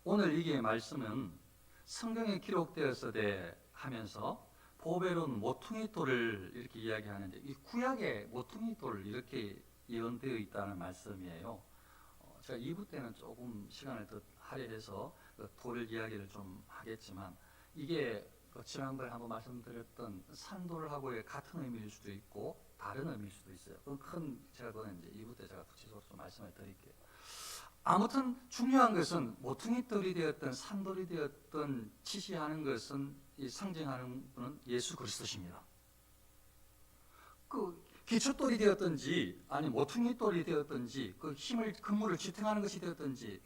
오늘 이게 말씀은 성경에 기록되었으되 하면서 보배로운 모퉁이 돌을 이렇게 이야기하는데, 이 구약의 모퉁이 돌을 이렇게 예언되어 있다는 말씀이에요. 제가 2부 때는 조금 시간을 더 할애해서 돌 이야기를 좀 하겠지만, 이게 지난번에 한번 말씀드렸던 산돌하고의 같은 의미일 수도 있고 다른 의미일 수도 있어요. 제가 그건 이제 2부 때 제가 구체적으로 좀 말씀을 드릴게요. 아무튼 중요한 것은 모퉁이 돌이 되었던 산돌이 되었던 지시하는 것은, 이 상징하는 분은 예수 그리스도십니다. 그 기초돌이 되었든지 아니 모퉁이 돌이 되었든지, 그 힘을 근무를 지탱하는 것이 되었든지,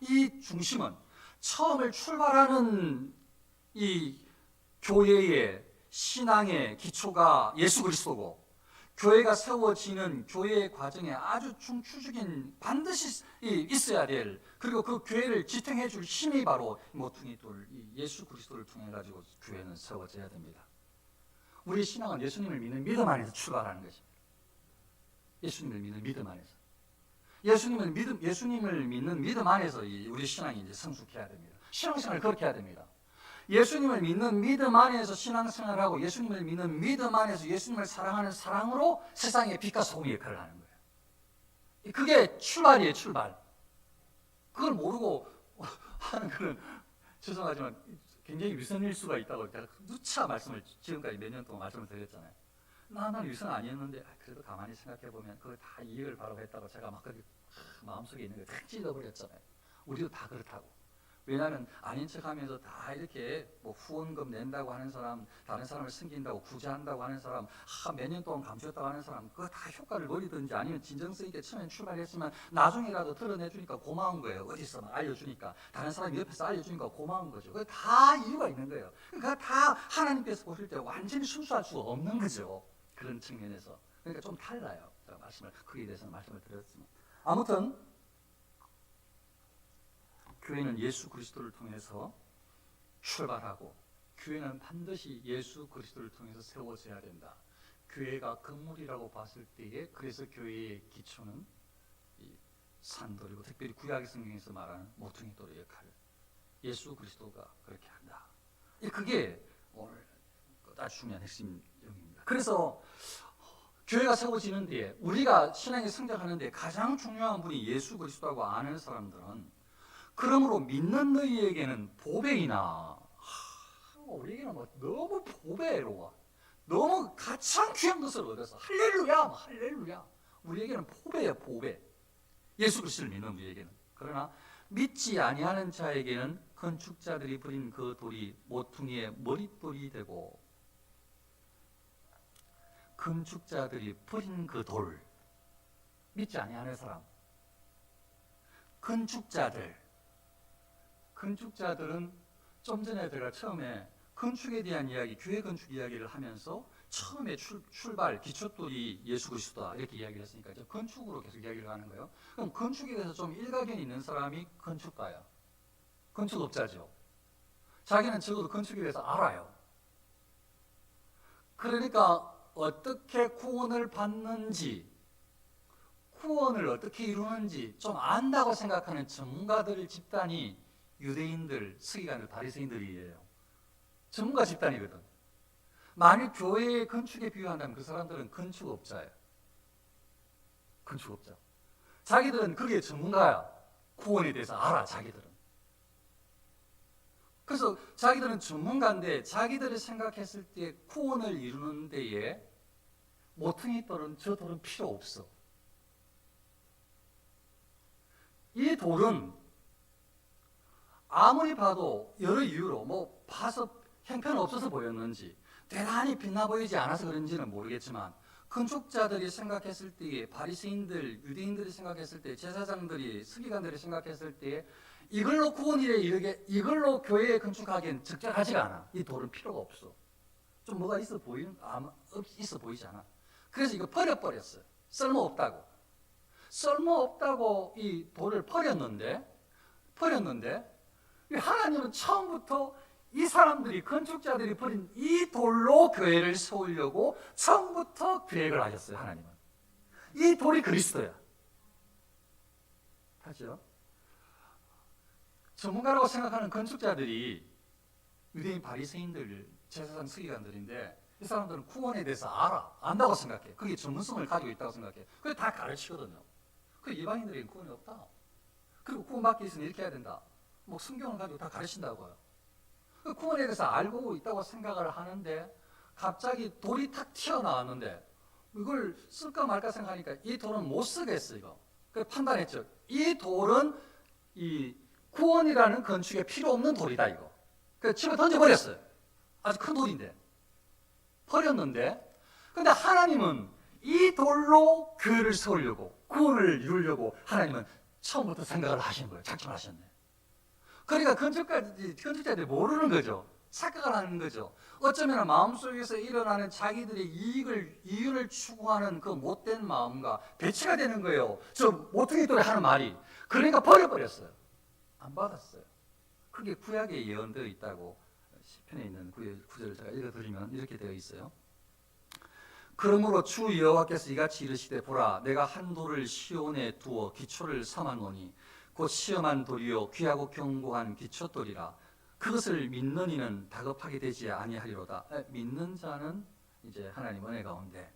이 중심은 처음을 출발하는 이 교회의 신앙의 기초가 예수 그리스도고, 교회가 세워지는 교회의 과정에 아주 중추적인 반드시 있어야 될, 그리고 그 교회를 지탱해 줄 힘이 바로 모퉁이 돌, 예수 그리스도를 통해 가지고 교회는 세워져야 됩니다. 우리 신앙은 예수님을 믿는 믿음 안에서 출발하는 것입니다. 예수님을 믿는 믿음 안에서, 예수님을 믿는 믿음 안에서 우리 신앙이 이제 성숙해야 됩니다. 신앙생활을 그렇게 해야 됩니다. 예수님을 믿는 믿음 안에서 신앙생활하고, 예수님을 믿는 믿음 안에서 예수님을 사랑하는 사랑으로 세상의 빛과 소금의 역할을 하는 거예요. 그게 출발이에요, 출발. 그걸 모르고 하는 거는 죄송하지만 굉장히 위선일 수가 있다고 제가 누차 말씀을 지금까지 몇 년 동안 말씀을 드렸잖아요. 나는 위선 아니었는데, 그래도 가만히 생각해 보면 그거 다 이해를 바로 했다고 제가 막 그렇게 마음속에 있는 걸 탁 찔러버렸잖아요. 우리도 다 그렇다고. 왜냐하면 아닌 척하면서 다 이렇게 뭐 후원금 낸다고 하는 사람, 다른 사람을 섬긴다고 구제한다고 하는 사람, 몇 년 동안 감추었다고 하는 사람, 그거 다 효과를 버리든지 아니면 진정성 있게 처음엔 출발했지만 나중이라도 드러내주니까 고마운 거예요. 어디서 막 알려주니까, 다른 사람이 옆에서 알려주니까 고마운 거죠. 그게 다 이유가 있는 거예요. 그러니까 다 하나님께서 보실 때 완전히 순수할 수가 없는 거죠. 그런 측면에서. 그러니까 좀 달라요. 제가 거기에 대해서는 말씀을 드렸지만, 아무튼 교회는 예수 그리스도를 통해서 출발하고, 교회는 반드시 예수 그리스도를 통해서 세워져야 된다. 교회가 건물이라고 봤을 때에, 그래서 교회의 기초는 이 산돌이고, 특별히 구약 성경에서 말하는 모퉁이 돌의 역할을 예수 그리스도가 그렇게 한다. 그게 오늘 아주 중요한 핵심입니다. 그래서 교회가 세워지는 데에, 우리가 신앙이 성장하는 데 가장 중요한 분이 예수 그리스도라고 아는 사람들은, 그러므로 믿는 너희에게는 보배이나, 우리에게는 뭐 너무 보배로워, 너무 가장 귀한 것을 얻어서 할렐루야, 할렐루야. 우리에게는 보배야, 보배. 예수 그리스도를 믿는 우리에게는. 그러나 믿지 아니하는 자에게는 건축자들이 버린 그 돌이 모퉁이의 머릿돌이 되고, 건축자들이 버린 그 돌, 믿지 아니하는 사람, 건축자들은 좀 전에 제가 처음에 건축에 대한 이야기, 교회 건축 이야기를 하면서 처음에 출발, 기초돌이 예수 그리스도다 이렇게 이야기를 했으니까 이제 건축으로 계속 이야기를 하는 거예요. 그럼 건축에 대해서 좀 일가견이 있는 사람이 건축가야, 건축업자죠. 자기는 적어도 건축에 대해서 알아요. 그러니까 어떻게 구원을 받는지, 구원을 어떻게 이루는지 좀 안다고 생각하는 전문가들 집단이 유대인들, 서기관들, 바리새인들이에요. 전문가 집단이거든. 만일 교회의 건축에 비유한다면 그 사람들은 건축업자예요. 건축업자. 자기들은 그게 전문가야. 구원에 대해서 알아, 자기들은. 그래서 자기들은 전문가인데, 자기들이 생각했을 때 구원을 이루는 데에 모퉁이 돌은, 저 돌은 필요 없어. 이 돌은 아무리 봐도 여러 이유로, 뭐 봐서 형편 없어서 보였는지, 대단히 빛나 보이지 않아서 그런지는 모르겠지만, 건축자들이 생각했을 때에, 바리새인들, 유대인들이 생각했을 때, 제사장들이, 서기관들이 생각했을 때에 이걸로 구원이래 이르게, 이걸로 교회에 건축하기엔 적절하지가 않아. 이 돌은 필요가 없어. 좀 뭐가 있어 보이지 않아. 그래서 이거 버렸어요. 쓸모없다고 이 돌을 버렸는데 하나님은 처음부터 이 사람들이, 건축자들이 버린 이 돌로 교회를 세우려고 처음부터 계획을 하셨어요. 하나님은 이 돌이 그리스도야. 하죠. 전문가라고 생각하는 건축자들이 유대인 바리새인들, 제사장 서기관들인데 이 사람들은 구원에 대해서 안다고 생각해. 그게 전문성을 가지고 있다고 생각해. 그게 다 가르치거든요. 그 이방인들에게 구원이 없다. 그리고 구원받기 위해서는 이렇게 해야 된다. 뭐 성경을 가지고 다 가르친다고요. 그 구원에 대해서 알고 있다고 생각을 하는데 갑자기 돌이 탁 튀어나왔는데 이걸 쓸까 말까 생각하니까 이 돌은 못 쓰겠어 이거. 그래서 판단했죠. 이 돌은 이 구원이라는 건축에 필요 없는 돌이다 이거. 그래서 집에 던져버렸어요. 아주 큰 돌인데. 버렸는데 근데 하나님은 이 돌로 교회를 세우려고 구원을 이루려고 하나님은 처음부터 생각을 하신 거예요. 작정하셨네. 그러니까 건축자들이 모르는 거죠. 착각을 하는 거죠. 어쩌면 마음속에서 일어나는 자기들의 이윤을 추구하는 그 못된 마음과 배치가 되는 거예요. 저 모퉁이돌이 하는 말이. 그러니까 버려버렸어요. 안 받았어요. 그게 구약에 예언되어 있다고 시편에 있는 구절을 제가 읽어드리면 이렇게 되어 있어요. 그러므로 주 여호와께서 이같이 이르시되 보라 내가 한 돌을 시온에 두어 기초를 삼았노니 곧 시험한 돌이요 귀하고 견고한 기초돌이라 그것을 믿는 이는 다급하게 되지 아니하리로다. 믿는 자는 이제 하나님 은혜 가운데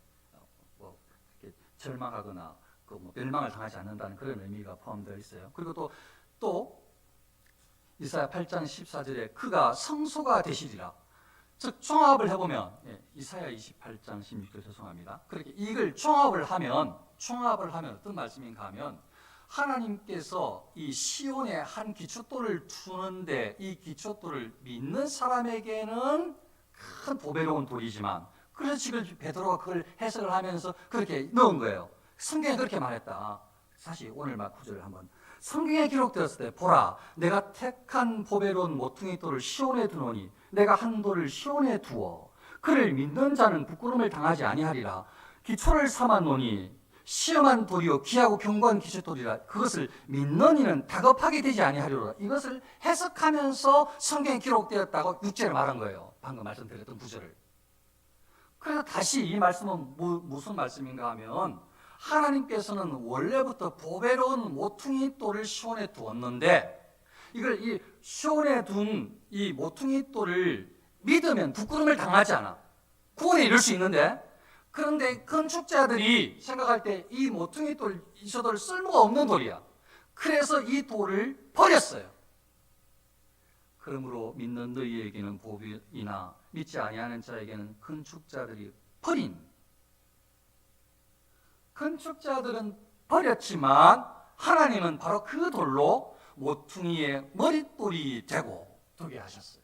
뭐 이렇게 절망하거나 그 뭐 멸망을 당하지 않는다는 그런 의미가 포함되어 있어요. 그리고 또 이사야 8장 14절에 그가 성소가 되시리라. 즉 종합을 해보면 이사야 28장 16절 죄송합니다. 그렇게 이걸 종합을 하면 어떤 말씀인가 하면 하나님께서 이 시온에 한 기초돌을 두는데 이 기초돌을 믿는 사람에게는 큰 보배로운 돌이지만 그래서 지금 베드로가 그걸 해석을 하면서 그렇게 넣은 거예요. 성경에 그렇게 말했다. 사실 오늘 막 구절을 한번 성경에 기록되었을 때 보라 내가 택한 보배로운 모퉁이 돌을 시온에 두노니 내가 한 돌을 시온에 두어 그를 믿는 자는 부끄러움을 당하지 아니하리라. 기초를 삼았노니 시험한 돌이요 귀하고 견고한 기초돌이라 그것을 믿는 이는 다급하게 되지 아니하리로라. 이것을 해석하면서 성경에 기록되었다고 6절에 말한 거예요. 방금 말씀드렸던 구절을. 그래서 다시 이 말씀은 무슨 말씀인가 하면 하나님께서는 원래부터 보배로운 모퉁이 돌을 시온에 두었는데 이걸 이 시온에 둔 이 모퉁이 돌을 믿으면 부끄러움을 당하지 않아. 구원에 이룰 수 있는데 그런데 건축자들이 생각할 때 이 모퉁이 돌, 이 돌 쓸모가 없는 돌이야. 그래서 이 돌을 버렸어요. 그러므로 믿는 너희에게는 복이나 믿지 아니하는 자에게는 건축자들이 버린. 건축자들은 버렸지만 하나님은 바로 그 돌로 모퉁이의 머릿돌이 되고 되게 하셨어요.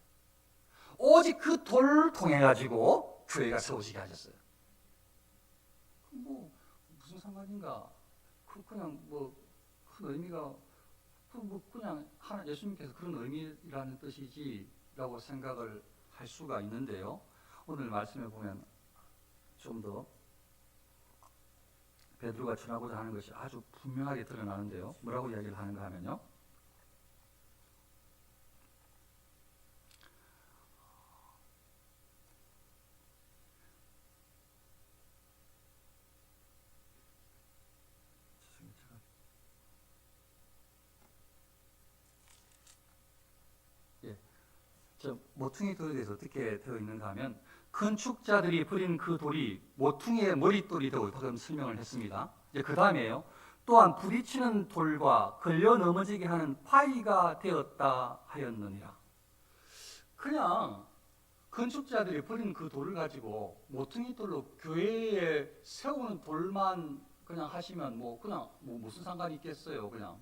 오직 그 돌을 통해 가지고 교회가 세워지게 하셨어요. 뭐 무슨 상관인가? 그냥 뭐 큰 의미가 그냥 예수님께서 그런 의미라는 뜻이지라고 생각을 할 수가 있는데요. 오늘 말씀에 보면 좀 더 베드로가 전하고자 하는 것이 아주 분명하게 드러나는데요. 뭐라고 이야기를 하는가 하면요. 모퉁이 돌에 대해서 어떻게 되어 있는가 하면 건축자들이 버린 그 돌이 모퉁이의 머릿돌이 되고 방금 설명을 했습니다. 이제 그 다음에요. 또한 부딪히는 돌과 걸려 넘어지게 하는 파이가 되었다 하였느니라. 그냥 건축자들이 버린 그 돌을 가지고 모퉁이 돌로 교회에 세우는 돌만 그냥 하시면 그냥 무슨 상관이 있겠어요. 그냥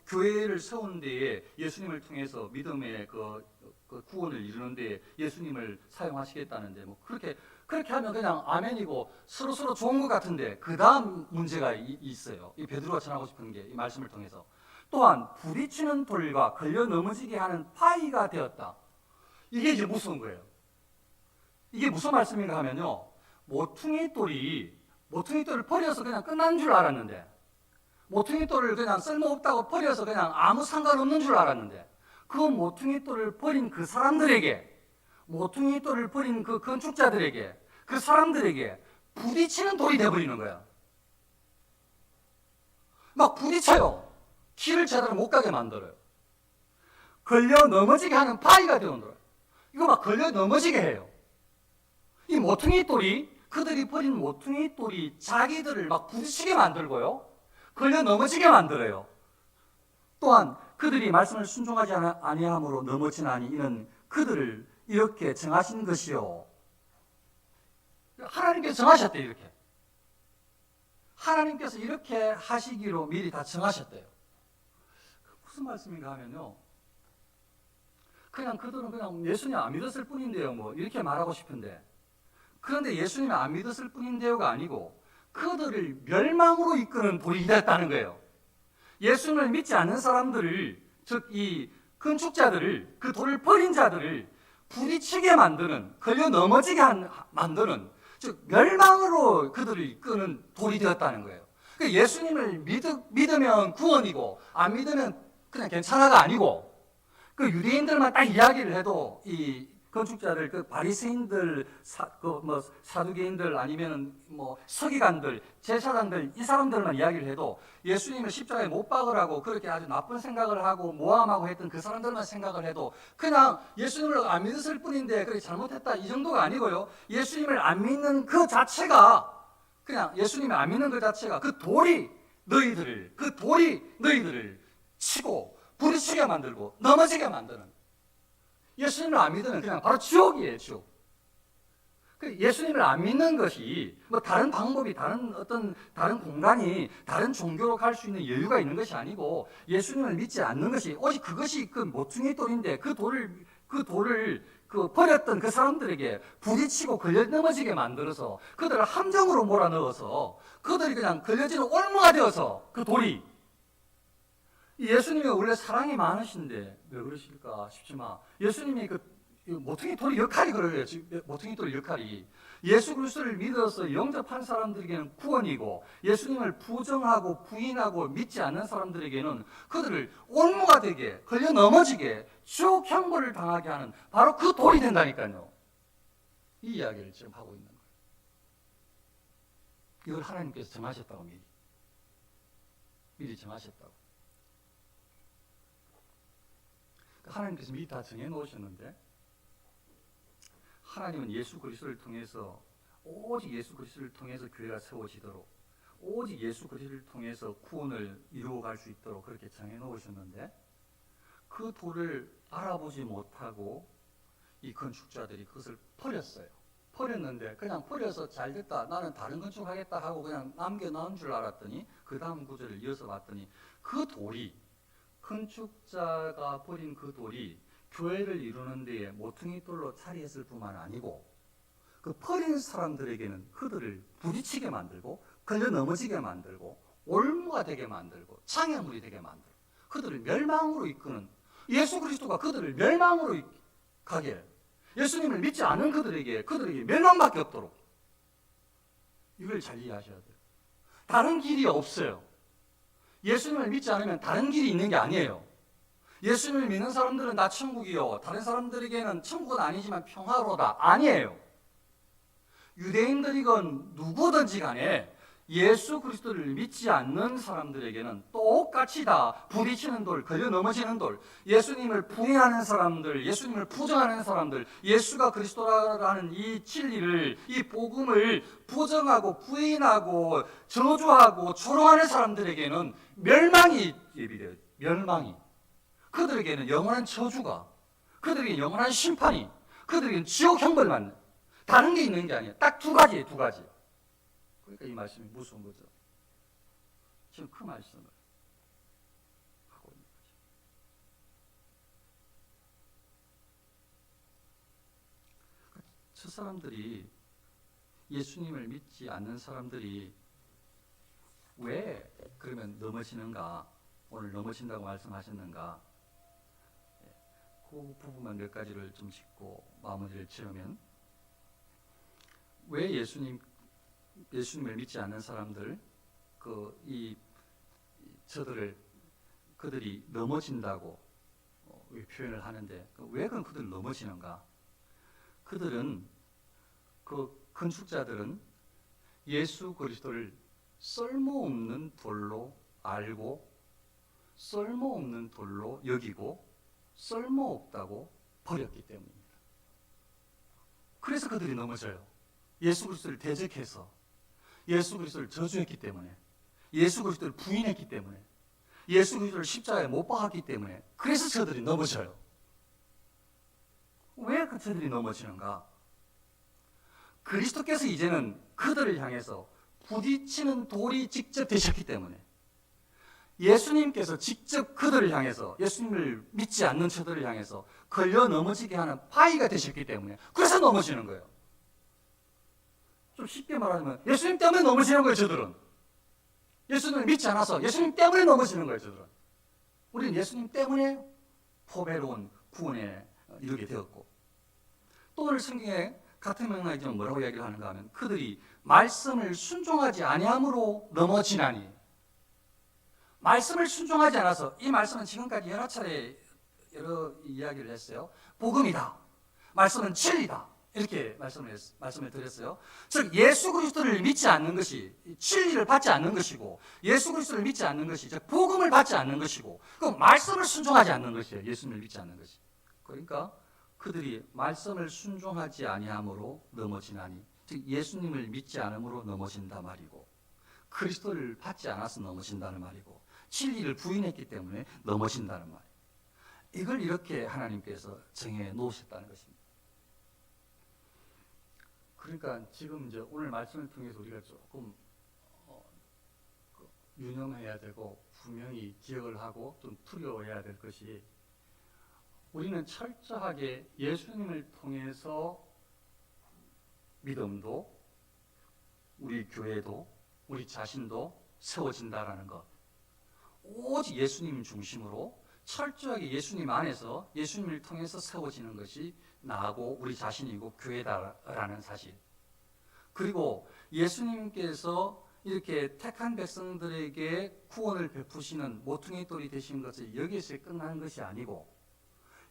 교회를 세우는 데에 예수님을 통해서 믿음의 그 구원을 이루는 데에 예수님을 사용하시겠다는데 그렇게 하면 그냥 아멘이고 서로 좋은 것 같은데 그 다음 문제가 있어요. 이 베드로가 전하고 싶은 게 이 말씀을 통해서 또한 부딪히는 돌과 걸려 넘어지게 하는 파이가 되었다. 이게 이제 무서운 거예요. 이게 무슨 말씀인가 하면요. 모퉁이 돌을 버려서 그냥 끝난 줄 알았는데 모퉁이 돌을 그냥 쓸모없다고 버려서 그냥 아무 상관없는 줄 알았는데 그 모퉁이 돌을 버린 그 사람들에게 모퉁이 돌을 버린 그 건축자들에게 그 사람들에게 부딪히는 돌이 되어버리는 거야. 막 부딪혀요. 길을 제대로 못 가게 만들어요. 걸려 넘어지게 하는 바위가 되어놓더라. 이거 막 걸려 넘어지게 해요. 이 모퉁이 돌이, 그들이 버린 모퉁이 돌이 자기들을 막 부딪히게 만들고요, 걸려 넘어지게 만들어요. 또한 그들이 말씀을 순종하지 아니함으로 넘어지나니 이는 그들을 이렇게 정하신 것이요. 하나님께서 정하셨대요. 이렇게 하나님께서 이렇게 하시기로 미리 다 정하셨대요. 무슨 말씀인가 하면요, 그냥 그들은 그냥 예수님 안 믿었을 뿐인데요, 뭐 이렇게 말하고 싶은데, 그런데 예수님 안 믿었을 뿐인데요가 아니고 그들을 멸망으로 이끄는 돌이 됐다는 거예요. 예수님을 믿지 않는 사람들을, 즉 이 건축자들을, 그 돌을 버린 자들을 부딪히게 만드는, 걸려 넘어지게 만드는, 즉 멸망으로 그들을 이끄는 돌이 되었다는 거예요. 그러니까 예수님을 믿으면 구원이고 안 믿으면 그냥 괜찮아가 아니고, 그 유대인들만 딱 이야기를 해도 이 건축자들, 그 바리새인들, 사두개인들, 아니면은 뭐 서기관들, 제사장들, 이 사람들만 이야기를 해도 예수님을 십자가에 못 박으라고 그렇게 아주 나쁜 생각을 하고 모함하고 했던 그 사람들만 생각을 해도 그냥 예수님을 안 믿었을 뿐인데 그렇게 잘못했다, 이 정도가 아니고요, 예수님을 안 믿는 그 자체가, 그냥 예수님을 안 믿는 그 자체가 그 돌이 너희들을 치고 부딪히게 만들고 넘어지게 만드는, 예수님을 안 믿으면 그냥 바로 지옥이에요, 지옥. 예수님을 안 믿는 것이 뭐 다른 방법이, 다른 공간이, 다른 종교로 갈 수 있는 여유가 있는 것이 아니고, 예수님을 믿지 않는 것이 오직 그것이 그 모퉁이 돌인데, 그 돌을 버렸던 그 사람들에게 부딪히고 걸려 넘어지게 만들어서 그들을 함정으로 몰아넣어서 그들이 그냥 걸려지는 올무가 되어서, 그 돌이, 예수님이 원래 사랑이 많으신데 왜 그러실까 싶지만, 예수님이 그 모퉁이 돌의 역할이 그래요. 모퉁이 돌의 역할이 예수 그리스도를 믿어서 영접한 사람들에게는 구원이고, 예수님을 부정하고 부인하고 믿지 않는 사람들에게는 그들을 올무가 되게, 걸려 넘어지게, 지옥 형벌을 당하게 하는 바로 그 돌이 된다니까요. 이 이야기를 지금 하고 있는 거예요. 이걸 하나님께서 정하셨다고, 미리 정하셨다고. 하나님께서 미리 다 정해놓으셨는데, 하나님은 예수 그리스도를 통해서, 오직 예수 그리스도를 통해서 교회가 세워지도록, 오직 예수 그리스도를 통해서 구원을 이루어갈 수 있도록 그렇게 정해놓으셨는데, 그 돌을 알아보지 못하고 이 건축자들이 그것을 버렸어요. 버렸는데 그냥 버려서 잘됐다, 나는 다른 건축하겠다 하고 그냥 남겨놓은 줄 알았더니, 그 다음 구절을 이어서 봤더니 그 돌이, 건축자가 버린 그 돌이 교회를 이루는 데에 모퉁이 돌로 자리했을 뿐만 아니고, 그 버린 사람들에게는 그들을 부딪히게 만들고 걸려 넘어지게 만들고 올무가 되게 만들고 장애물이 되게 만들고 그들을 멸망으로 이끄는, 예수 그리스도가 그들을 멸망으로 가게, 예수님을 믿지 않은 그들에게 멸망밖에 없도록, 이걸 잘 이해하셔야 돼요. 다른 길이 없어요. 예수님을 믿지 않으면 다른 길이 있는 게 아니에요. 예수님을 믿는 사람들은 나 천국이요, 다른 사람들에게는 천국은 아니지만 평화로다, 아니에요. 유대인들이건 누구든지 간에 예수 그리스도를 믿지 않는 사람들에게는 똑같이 다 부딪히는 돌, 걸려 넘어지는 돌, 예수님을 부인하는 사람들, 예수님을 부정하는 사람들, 예수가 그리스도라는 이 진리를, 이 복음을 부정하고 부인하고 저주하고 조롱하는 사람들에게는 멸망이 예비돼요. 멸망이. 그들에게는 영원한 저주가, 그들에게는 영원한 심판이, 그들에게는 지옥 형벌만, 다른 게 있는 게 아니에요. 딱 두 가지예요, 두 가지. 그러니까 이 말씀이 무서운 거죠. 지금 그 말씀을 하고 있는 거죠. 저 사람들이, 예수님을 믿지 않는 사람들이 왜 그러면 넘어지는가, 오늘 넘어진다고 말씀하셨는가, 그 부분만 몇 가지를 좀 짚고 마무리를 지으면, 왜 예수님을 믿지 않는 사람들, 그들이 넘어진다고 표현을 하는데, 왜 그럼 그들 넘어지는가? 그들은, 그 건축자들은 예수 그리스도를 쓸모없는 돌로 알고, 쓸모없는 돌로 여기고, 쓸모없다고 버렸기 때문입니다. 그래서 그들이 넘어져요. 예수 그리스도를 대적해서 예수 그리스도를 저주했기 때문에, 예수 그리스도를 부인했기 때문에, 예수 그리스도를 십자가에 못 박았기 때문에, 그래서 저들이 넘어져요. 왜 저들이 넘어지는가? 그리스도께서 이제는 그들을 향해서 부딪히는 돌이 직접 되셨기 때문에, 예수님께서 직접 그들을 향해서, 예수님을 믿지 않는 저들을 향해서 걸려 넘어지게 하는 바위가 되셨기 때문에, 그래서 넘어지는 거예요. 좀 쉽게 말하면 예수님 때문에 넘어지는 거예요. 저들은 예수님을 믿지 않아서 예수님 때문에 넘어지는 거예요. 저들은. 우리는 예수님 때문에 포배로운 구원에 이르게 되었고, 또 오늘 성경에 같은 맥락이 좀 뭐라고 이야기를 하는가 하면, 그들이 말씀을 순종하지 아니함으로 넘어지나니. 말씀을 순종하지 않아서, 이 말씀은 지금까지 여러 차례 여러 이야기를 했어요. 복음이다, 말씀은 진리다, 이렇게 말씀을 드렸어요. 즉 예수 그리스도를 믿지 않는 것이 진리를 받지 않는 것이고, 예수 그리스도를 믿지 않는 것이 즉 복음을 받지 않는 것이고, 그 말씀을 순종하지 않는 것이에요. 예수님을 믿지 않는 것이. 그러니까 그들이 말씀을 순종하지 아니함으로 넘어지나니, 즉 예수님을 믿지 않음으로 넘어진다 말이고, 그리스도를 받지 않아서 넘어진다는 말이고, 진리를 부인했기 때문에 넘어진다는 말. 이걸 이렇게 하나님께서 정해 놓으셨다는 것입니다. 그러니까 지금 이제 오늘 말씀을 통해서 우리가 조금 유념해야 되고 분명히 기억을 하고 좀 투려해야 될 것이, 우리는 철저하게 예수님을 통해서 믿음도, 우리 교회도, 우리 자신도 세워진다라는 것, 오직 예수님 중심으로 철저하게 예수님 안에서 예수님을 통해서 세워지는 것이 나하고 우리 자신이고 교회다라는 사실, 그리고 예수님께서 이렇게 택한 백성들에게 구원을 베푸시는 모퉁이 돌이 되신 것을 여기에서 끝나는 것이 아니고,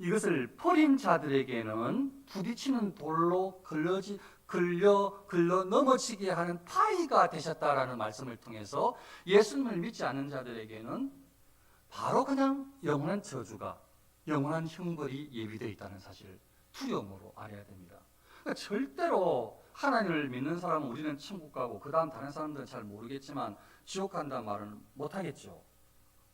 이것을 버린 자들에게는 부딪히는 돌로 걸려 넘어지게 하는 파이가 되셨다라는 말씀을 통해서, 예수님을 믿지 않는 자들에게는 바로 그냥 영원한 저주가, 영원한 형벌이 예비되어 있다는 사실을 두려움으로 알아야 됩니다. 그러니까 절대로 하나님을 믿는 사람은 우리는 천국 가고 그 다음 다른 사람들은 잘 모르겠지만 지옥 간다는 말은 못하겠죠.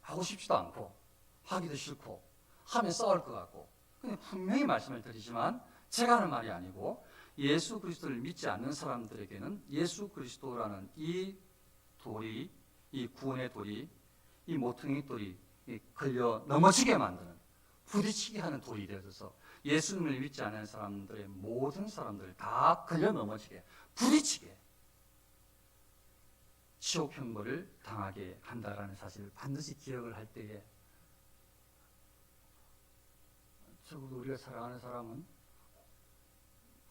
하고 싶지도 않고 하기도 싫고 하면 싸울 것 같고. 근데 분명히 말씀을 드리지만 제가 하는 말이 아니고, 예수 그리스도를 믿지 않는 사람들에게는 예수 그리스도라는 이 돌이, 이 구원의 돌이, 이 모퉁이 돌이 걸려 넘어지게 만드는, 부딪히게 하는 돌이 되어서 예수님을 믿지 않는 사람들의 모든 사람들 다 걸려 넘어지게, 부딪히게 지옥 형벌을 당하게 한다라는 사실을 반드시 기억을 할 때에, 적어도 우리가 사랑하는 사람은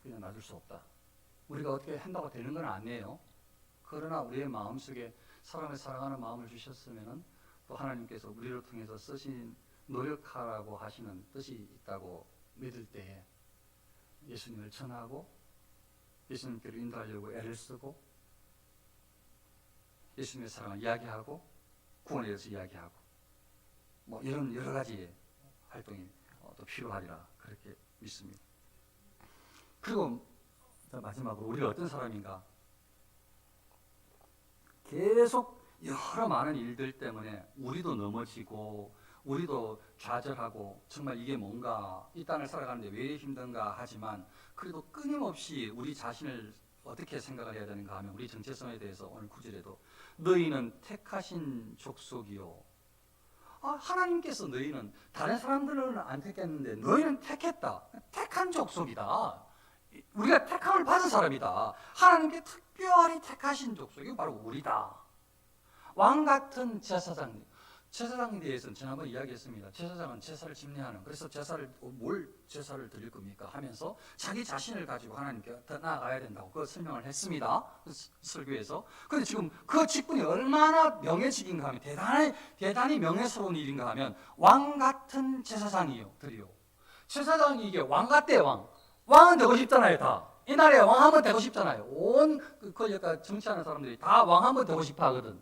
그냥 놔둘 수 없다. 우리가 어떻게 한다고 되는 건 아니에요. 그러나 우리의 마음속에 사람을 사랑하는 마음을 주셨으면 또 하나님께서 우리를 통해서 쓰신, 노력하라고 하시는 뜻이 있다고 믿을 때에 예수님을 전하고 예수님께로 인도하려고 애를 쓰고 예수님의 사랑을 이야기하고 구원에 대해서 이야기하고 뭐 이런 여러 가지 활동이 또 필요하리라 그렇게 믿습니다. 그리고 마지막으로 우리가 어떤 사람인가, 계속 여러 많은 일들 때문에 우리도 넘어지고 우리도 좌절하고 정말 이게 뭔가, 이 땅을 살아가는데 왜 힘든가 하지만, 그래도 끊임없이 우리 자신을 어떻게 생각을 해야 되는가 하면, 우리 정체성에 대해서 오늘 9절에도 너희는 택하신 족속이요, 하나님께서 너희는, 다른 사람들은 안 택했는데 너희는 택했다, 택한 족속이다, 우리가 택함을 받은 사람이다, 하나님께 특별히 택하신 족속이 바로 우리다. 왕같은 제사장에 대해서는 지난번 이야기했습니다. 제사장은 제사를 집례하는, 그래서 뭘 제사를 드릴 겁니까 하면서 자기 자신을 가지고 하나님께 더 나아가야 된다고 그 설명을 했습니다. 설교에서. 그런데 지금 그 직분이 얼마나 명예직인가 하면, 대단히 명예스러운 일인가 하면, 왕같은 제사장이요, 드리요. 제사장이 이게 왕같대요. 왕은 되고 싶잖아요, 다. 이 나라에 왕 한번 되고 싶잖아요. 온 권력과 정치하는 사람들이 다 왕 한번 되고 싶어 하거든.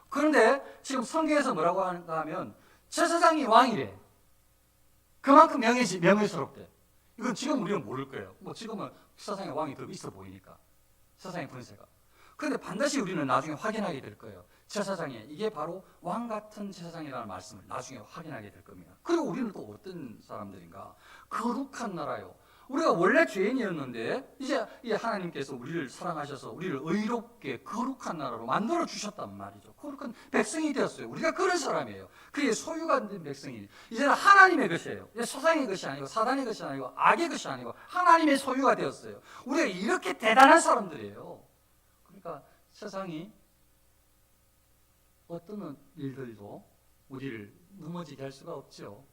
그런데 지금 성경에서 뭐라고 하는가 하면, 제사장이 왕이래. 그만큼 명예스럽대. 이건 지금 우리는 모를 거예요. 뭐 지금은 세상에 왕이 더 있어 보이니까. 세상의 권세가. 그런데 반드시 우리는 나중에 확인하게 될 거예요. 제사장에 이게 바로 왕 같은 제사장이라는 말씀을 나중에 확인하게 될 겁니다. 그리고 우리는 또 어떤 사람들인가? 거룩한 나라요. 우리가 원래 죄인이었는데 이제 하나님께서 우리를 사랑하셔서 우리를 의롭게 거룩한 나라로 만들어 주셨단 말이죠. 거룩한 백성이 되었어요. 우리가 그런 사람이에요. 그의 소유가 된 백성이 이제는 하나님의 것이에요. 세상의 것이 아니고 사단의 것이 아니고 악의 것이 아니고 하나님의 소유가 되었어요. 우리가 이렇게 대단한 사람들이에요. 그러니까 세상이 어떤 일들도 우리를 넘어지게 할 수가 없죠.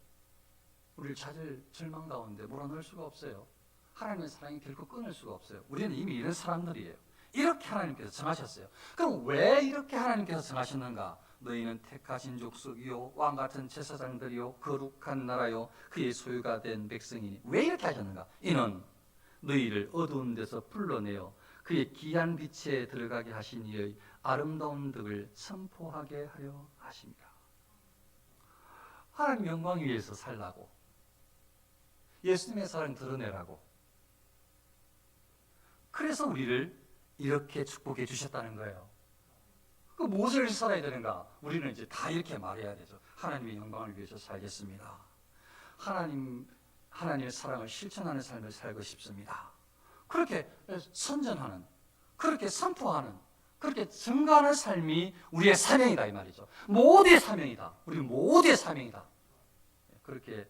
우리를 찾을 절망 가운데 몰아넣을 수가 없어요. 하나님의 사랑이 결코 끊을 수가 없어요. 우리는 이미 이런 사람들이에요. 이렇게 하나님께서 정하셨어요. 그럼 왜 이렇게 하나님께서 정하셨는가? 너희는 택하신 족속이요 왕같은 제사장들이요 거룩한 나라요 그의 소유가 된 백성이니. 왜 이렇게 하셨는가? 이는 너희를 어두운 데서 불러내어 그의 귀한 빛에 들어가게 하신 이의 아름다운 덕을 선포하게 하려 하십니다. 하나님 영광 위에서 살라고, 예수님의 사랑 드러내라고. 그래서 우리를 이렇게 축복해 주셨다는 거예요. 그 무엇을 살아야 되는가? 우리는 이제 다 이렇게 말해야 되죠. 하나님의 영광을 위해서 살겠습니다. 하나님의 사랑을 실천하는 삶을 살고 싶습니다. 그렇게 선전하는, 그렇게 선포하는, 그렇게 증거하는 삶이 우리의 사명이다 이 말이죠. 모두의 사명이다. 우리 모두의 사명이다. 그렇게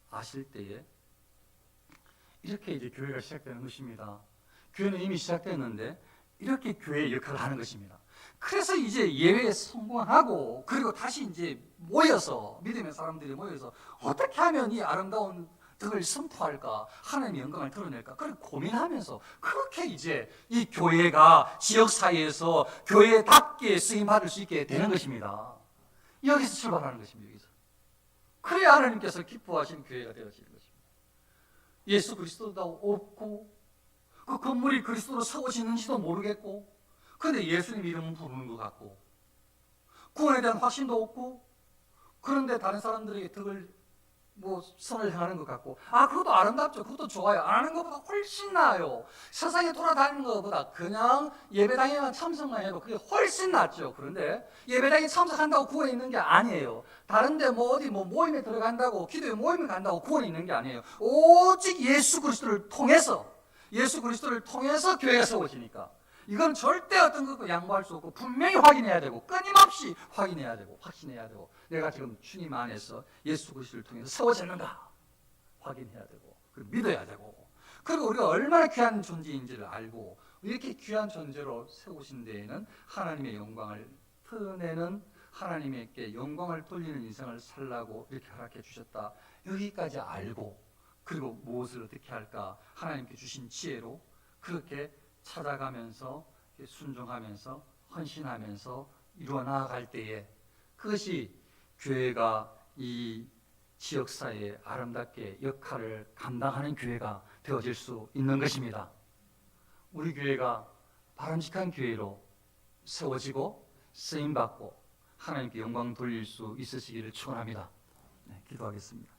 아실 때에 이렇게 이제 교회가 시작되는 것입니다. 교회는 이미 시작됐는데 이렇게 교회의 역할을 하는 것입니다. 그래서 이제 예배에 성공하고 그리고 다시 이제 모여서 믿음의 사람들이 모여서 어떻게 하면 이 아름다운 덕을 선포할까, 하나님의 영광을 드러낼까, 그렇게 고민하면서 그렇게 이제 이 교회가 지역 사회에서 교회답게 쓰임 받을 수 있게 되는 것입니다. 여기서 출발하는 것입니다. 여기서. 그래야 하나님께서 기뻐하신 교회가 되어지는 것입니다. 예수 그리스도도 없고 그 건물이 그리스도로 세워지는지도 모르겠고, 그런데 예수님 이름은 부르는 것 같고, 구원에 대한 확신도 없고, 그런데 다른 사람들에게 덕을 선을 행하는 것 같고, 그것도 아름답죠. 그것도 좋아요. 안 하는 것보다 훨씬 나아요. 세상에 돌아다니는 것보다 그냥 예배당에만 참석만 해도 그게 훨씬 낫죠. 그런데 예배당에 참석한다고 구원이 있는 게 아니에요. 다른데 어디 모임에 들어간다고, 기도회 모임에 간다고 구원이 있는 게 아니에요. 오직 예수 그리스도를 통해서 교회가 세워지니까 이건 절대 어떤 것도 양보할 수 없고 분명히 확인해야 되고 끊임없이 확인해야 되고 확신해야 되고, 내가 지금 주님 안에서 예수 그리스도를 통해서 세워졌는가 확인해야 되고, 그리고 믿어야 되고, 그리고 우리가 얼마나 귀한 존재인지를 알고 이렇게 귀한 존재로 세우신 데에는 하나님의 영광을 드러내는, 하나님께 영광을 돌리는 인생을 살라고 이렇게 허락해 주셨다. 여기까지 알고 그리고 무엇을 어떻게 할까, 하나님께 주신 지혜로 그렇게 찾아가면서 순종하면서 헌신하면서 이루어 나아갈 때에 그것이 교회가 이 지역사회에 아름답게 역할을 감당하는 교회가 되어질 수 있는 것입니다. 우리 교회가 바람직한 교회로 세워지고 쓰임받고 하나님께 영광 돌릴 수 있으시기를 축원합니다. 기도하겠습니다.